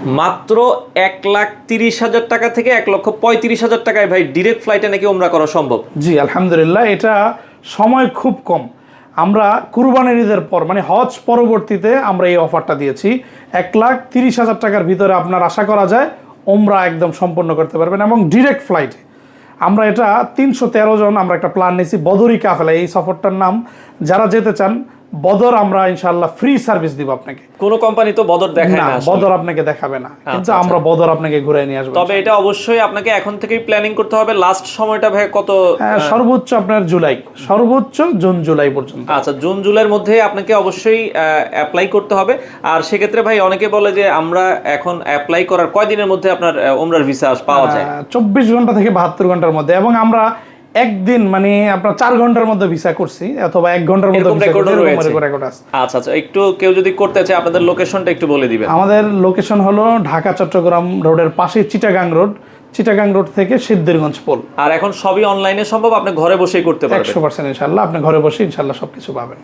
মাত্র 1,30,000 টাকা থেকে 1,35,000 টাকায় ভাই ডিরেক্ট ফ্লাইটে নাকি ওমরা করা সম্ভব? জি আলহামদুলিল্লাহ, এটা সময় খুব কম। আমরা কুরবানির ঈদের পর মানে হজ পরবর্তীতে আমরা এই অফারটা দিয়েছি। 1,30,000 টাকার ভিতরে আপনার আশা করা যায় ওমরা একদম সম্পন্ন করতে পারবেন এবং ডিরেক্ট ফ্লাইটে। আমরা এটা 313 জন আমরা একটা প্ল্যান নিয়েছি, বদরি কাফেলা এই সফরটার নাম। যারা যেতে চান বদর, আমরা ইনশাআল্লাহ ফ্রি সার্ভিস দিব আপনাকে। কোন কোম্পানি তো বদর দেখায় না, বদর আপনাকে দেখাবে না, কিন্তু আমরা বদর আপনাকে ঘুরে নিয়ে আসবো। তবে এটা অবশ্যই আপনাকে এখন থেকেই প্ল্যানিং করতে হবে। লাস্ট সময়টা ভাই কত? সর্বোচ্চ আপনার জুলাই, সর্বোচ্চ জুন জুলাই পর্যন্ত। আচ্ছা, জুন জুলাইয়ের মধ্যে আপনাকে অবশ্যই অ্যাপ্লাই করতে হবে। আর সেক্ষেত্রে ভাই অনেকে বলে যে আমরা এখন অ্যাপ্লাই করার কয়দিনের মধ্যে আপনার ওমরার ভিসা পাওয়া যায়? 24 ঘন্টা থেকে 72 ঘন্টার মধ্যে। এবং আমরা একদিন মানে আপনার 4 ঘন্টার মধ্যে ভিসা করছি অথবা 1 ঘন্টার মধ্যে ভিসা করছি। আচ্ছা আচ্ছা, একটু কেউ যদি করতে চায় আপনাদের লোকেশনটা একটু বলে দিবেন। আমাদের লোকেশন হলো ঢাকা চট্টগ্রাম রোডের পাশে চিটাগাং রোড। চিটাগাং রোড থেকে সিদ্ধিরগঞ্জ পোল। আর এখন সবই অনলাইনে সম্ভব, আপনি ঘরে বসেই করতে পারবেন 100% ইনশাআল্লাহ। আপনি ঘরে বসে ইনশাআল্লাহ সবকিছু পাবেন।